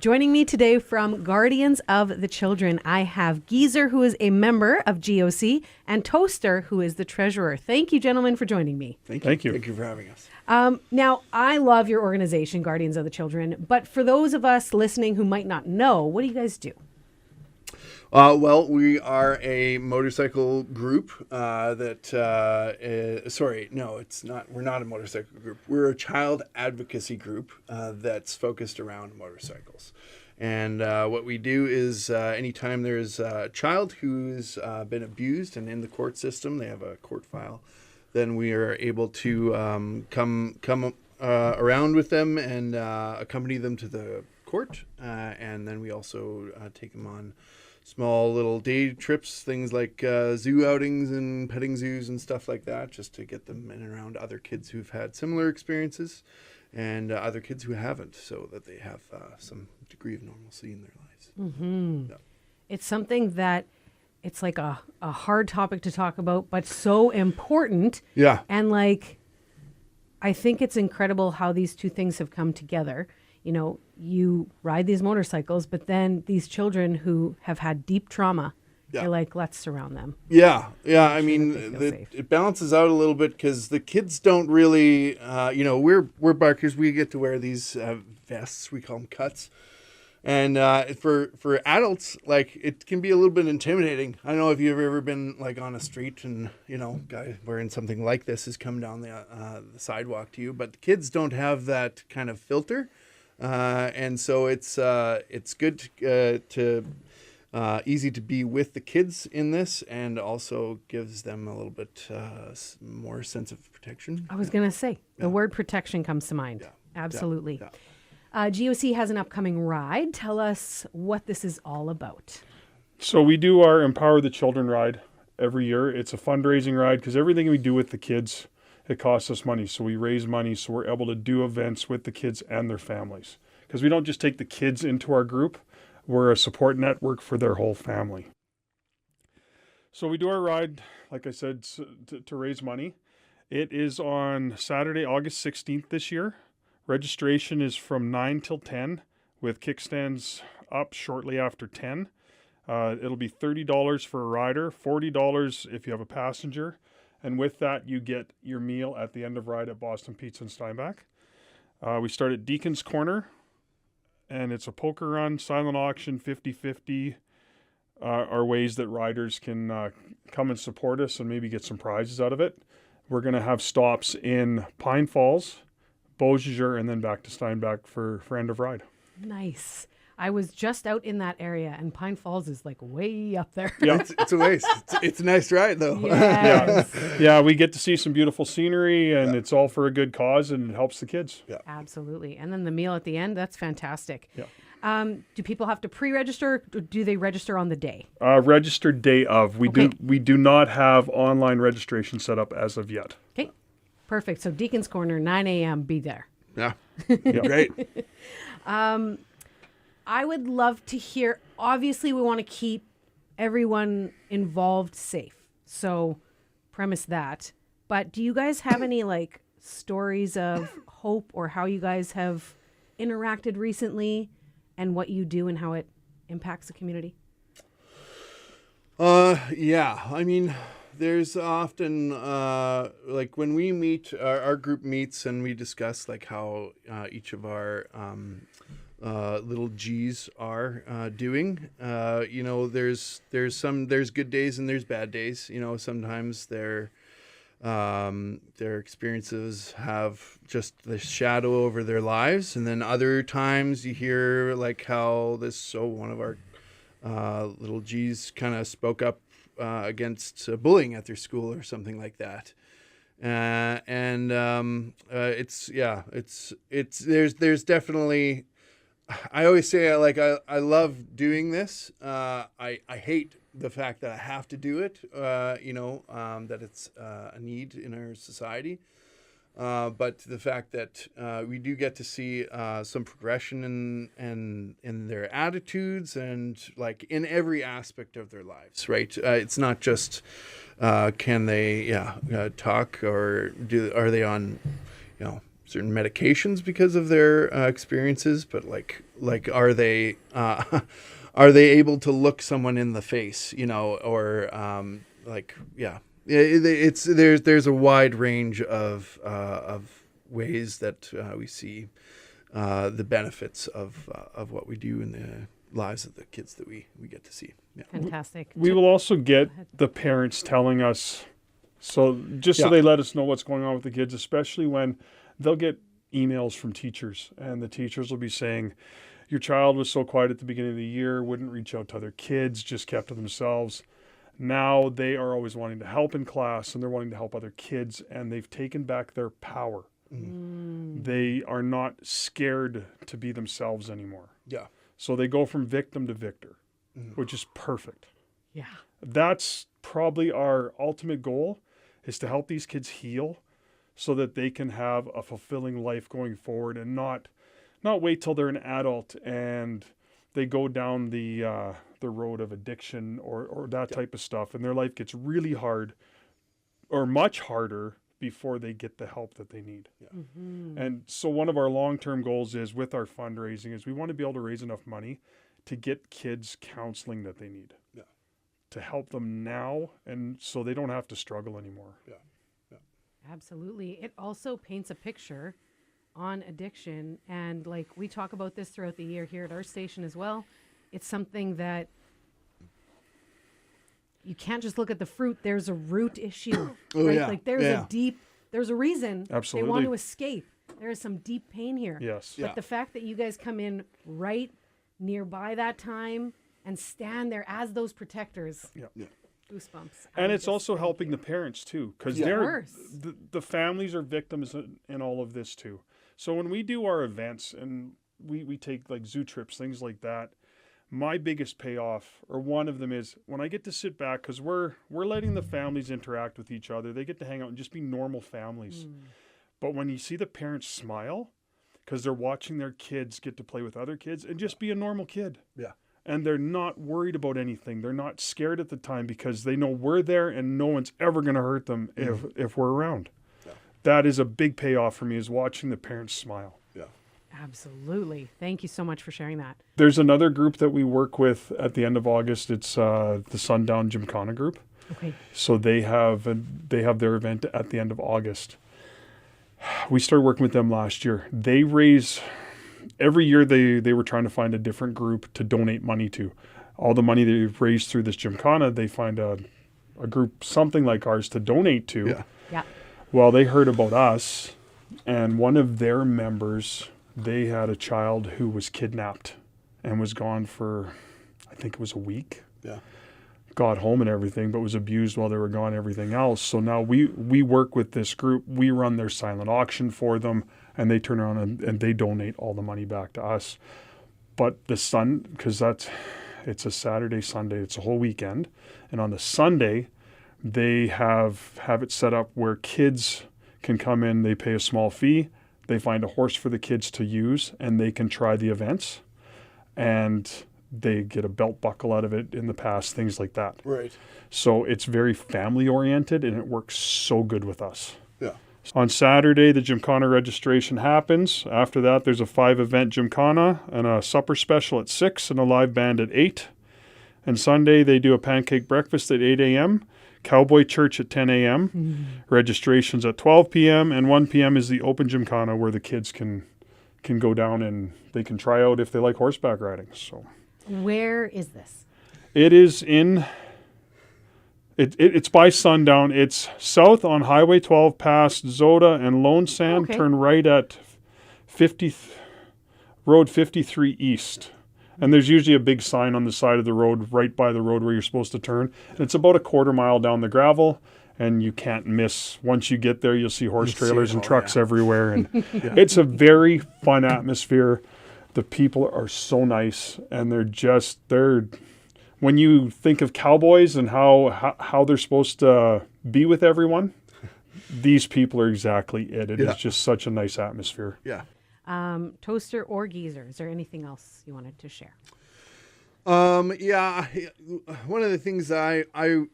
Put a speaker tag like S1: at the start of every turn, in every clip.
S1: Joining me today from Guardians of the Children, I have Geezer, who is a member of GOC, and Toaster, who is the treasurer. Thank you, gentlemen, for joining me.
S2: Thank you.
S3: Thank you for having us.
S1: Now, I love your organization, Guardians of the Children, but for those of us listening who might not know, what do you guys do?
S3: Well, we are a motorcycle group sorry, no, it's not. We're not a motorcycle group. We're a child advocacy group that's focused around motorcycles. And what we do is anytime there's a child who's been abused and in the court system, they have a court file, then we are able to come around with them and accompany them to the court. And then we also take them on small little day trips, things like zoo outings and petting zoos and stuff like that, just to get them in and around other kids who've had similar experiences and other kids who haven't, so that they have some degree of normalcy in their lives.
S1: Mm-hmm.
S3: Yeah.
S1: It's something that it's like a hard topic to talk about, but so important.
S3: Yeah.
S1: And like, I think it's incredible how these two things have come together. You know, you ride these motorcycles, but then these children who have had deep trauma, you're like, let's surround them.
S3: Yeah. I
S1: Sure
S3: mean,
S1: that they feel safe.
S3: it balances out a little bit because the kids don't really, we're bikers. We get to wear these vests. We call them cuts. And for adults, like, it can be a little bit intimidating. I don't know if you've ever been like on a street and, guy wearing something like this has come down the sidewalk to you, but the kids don't have that kind of filter. And so it's good to easy to be with the kids in this, and also gives them a little bit more sense of protection.
S1: I was going to say, the word protection comes to mind.
S3: Yeah.
S1: Absolutely.
S3: Yeah.
S1: GOC has an upcoming ride. Tell us what this is all about.
S2: So we do our Empower the Children ride every year. It's a fundraising ride because everything we do with the kids, it costs us money. So we raise money so we're able to do events with the kids and their families. Because we don't just take the kids into our group, we're a support network for their whole family. So we do our ride, like I said, to raise money. It is on Saturday, August 16th this year. Registration is from 9 till 10 with kickstands up shortly after 10. It'll be $30 for a rider, $40 if you have a passenger. And with that, you get your meal at the end of ride at Boston Pizza in Steinbach. We start at Deacon's Corner, and it's a poker run, silent auction, 50-50 are ways that riders can come and support us and maybe get some prizes out of it. We're going to have stops in Pine Falls, Beausejour, and then back to Steinbach for end of ride.
S1: Nice. I was just out in that area, and Pine Falls is like way up there.
S2: Yeah,
S3: It's a waste. It's a nice ride, though.
S1: Yes.
S2: Yeah, we get to see some beautiful scenery, and it's all for a good cause, and it helps the kids.
S3: Yeah.
S1: Absolutely. And then the meal at the end, that's fantastic.
S2: Yeah.
S1: Do people have to pre-register, or do they register on the day?
S2: Registered day of. We
S1: Okay.
S2: do not have online registration set up as of yet.
S1: Okay. Perfect. So Deacon's Corner, 9 a.m., be there.
S3: Yeah. Great.
S1: I would love to hear, obviously we want to keep everyone involved safe. So premise that. But do you guys have any like stories of hope, or how you guys have interacted recently and what you do and how it impacts the community?
S3: Yeah. I mean, there's often like when we meet, our group meets and we discuss like how each of our little G's are doing. There's good days and there's bad days. Sometimes their experiences have just the shadow over their lives, and then other times you hear like how one of our little G's kind of spoke up against bullying at their school or something like that. There's definitely, I always say like I love doing this. I hate the fact that I have to do it, that it's a need in our society. But the fact that we do get to see some progression in their attitudes and like in every aspect of their lives, right? It's not just can they talk, or are they on certain medications because of their experiences, but like Like, are they are they able to look someone in the face, or like, yeah, it's there's a wide range of ways that we see the benefits of what we do in the lives of the kids that we get to see. Yeah.
S1: Fantastic.
S2: We will also get the parents telling us, so
S3: Yeah.
S2: they let us know what's going on with the kids, especially when they'll get emails from teachers, and the teachers will be saying, your child was so quiet at the beginning of the year, wouldn't reach out to other kids, just kept to themselves. Now they are always wanting to help in class, and they're wanting to help other kids, and they've taken back their power. They are not scared to be themselves anymore.
S3: Yeah.
S2: So they go from victim to victor, which is perfect.
S1: Yeah.
S2: That's probably our ultimate goal, is to help these kids heal so that they can have a fulfilling life going forward, and not wait till they're an adult and they go down the road of addiction or that type of stuff, and their life gets really hard or much harder before they get the help that they need. And so one of our long-term goals is, with our fundraising, is we want to be able to raise enough money to get kids counseling that they need.
S3: Yeah.
S2: To help them now, and so they don't have to struggle anymore.
S3: Yeah.
S1: Absolutely. It also paints a picture on addiction. And like we talk about this throughout the year here at our station as well. It's something that you can't just look at the fruit. There's a root issue.
S3: Oh,
S1: right?
S3: yeah.
S1: Like there's a reason they
S2: Absolutely.
S1: want to escape. There is some deep pain here.
S2: Yes.
S3: Yeah.
S1: But the fact that you guys come in right nearby that time and stand there as those protectors.
S2: Yeah.
S3: Yeah.
S1: Goosebumps.
S2: And it's also helping the parents too, because
S3: Yeah.
S1: Of
S2: they're
S1: course.
S2: the families are victims in all of this too. So when we do our events and we take like zoo trips, things like that, my biggest payoff, or one of them, is when I get to sit back, because we're letting the families interact with each other. They get to hang out and just be normal families. But when you see the parents smile, because they're watching their kids get to play with other kids and just be a normal kid.
S3: Yeah.
S2: And they're not worried about anything. They're not scared at the time, because they know we're there and no one's ever going to hurt them if we're around.
S3: Yeah.
S2: That is a big payoff for me, is watching the parents smile.
S3: Yeah.
S1: Absolutely. Thank you so much for sharing that.
S2: There's another group that we work with at the end of August. It's the Sundown Gymkhana group.
S1: Okay.
S2: So they have their event at the end of August. We started working with them last year. They raise, every year they were trying to find a different group to donate money to. All the money they've raised through this Gymkhana, they find a group something like ours to donate to.
S3: Yeah.
S1: Yeah.
S2: Well, they heard about us, and one of their members, they had a child who was kidnapped and was gone for, I think it was a week.
S3: Yeah.
S2: Got home and everything, but was abused while they were gone, everything else. So now we work with this group. We run their silent auction for them, and they turn around and they donate all the money back to us. But because it's a Saturday, Sunday, it's a whole weekend. And on the Sunday, they have it set up where kids can come in, they pay a small fee, they find a horse for the kids to use, and they can try the events. And they get a belt buckle out of it in the past, things like that.
S3: Right.
S2: So it's very family oriented, and it works so good with us.
S3: Yeah.
S2: On Saturday, the Gymkhana registration happens. After that, there's a 5-event Gymkhana and a supper special at 6 and a live band at 8. And Sunday, they do a pancake breakfast at 8 a.m., Cowboy Church at 10 a.m., registrations at 12 p.m., and 1 p.m. is the open Gymkhana, where the kids can go down and they can try out if they like horseback riding. So
S1: Where is this?
S2: it is in... It's by Sundown. It's south on Highway 12 past Zoda and Lone Sand.
S1: Okay.
S2: Turn right at Road 53 East. And there's usually a big sign on the side of the road, right by the road where you're supposed to turn. And it's about a quarter mile down the gravel, and you can't miss. Once you get there, you'll see horse
S3: You'll see
S2: trailers
S3: it
S2: and
S3: all,
S2: trucks
S3: yeah.
S2: everywhere. And it's a very fun atmosphere. The people are so nice, and they're when you think of cowboys and how they're supposed to be with everyone, these people are exactly it. It is just such a nice atmosphere.
S3: Yeah.
S1: Toaster or geyser? Is there anything else you wanted to share?
S3: Yeah, one of the things the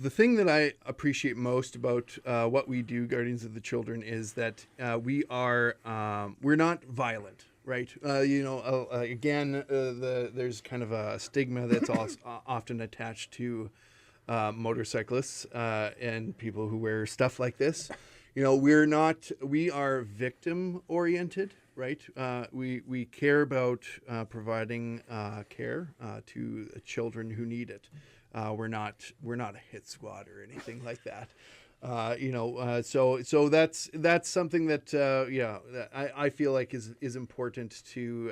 S3: thing that I appreciate most about what we do, Guardians of the Children, is that we're not violent. right? Again, there's kind of a stigma that's often attached to motorcyclists and people who wear stuff like this. We are victim oriented, right? We care about providing care to children who need it. We're not a hit squad or anything like that. So that's something that that I feel like is important to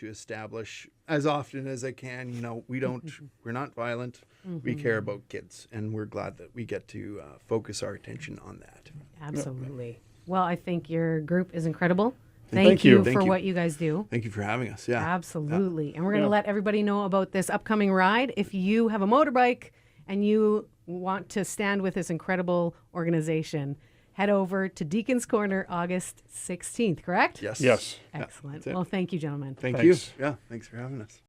S3: establish as often as I can. We're not violent. We care about kids, and we're glad that we get to focus our attention on that.
S1: Absolutely. Well, I think your group is incredible.
S2: Thank you.
S1: For what you guys do.
S3: Thank you for having us. Yeah,
S1: Absolutely. And we're going to let everybody know about this upcoming ride. If you have a motorbike and you want to stand with this incredible organization, head over to Deacon's Corner August 16th, correct?
S3: Yes.
S2: Yes.
S1: Excellent.
S3: that's it.
S1: Well, thank you, gentlemen.
S3: Thanks.
S2: Thanks.
S3: Yeah, thanks for having us.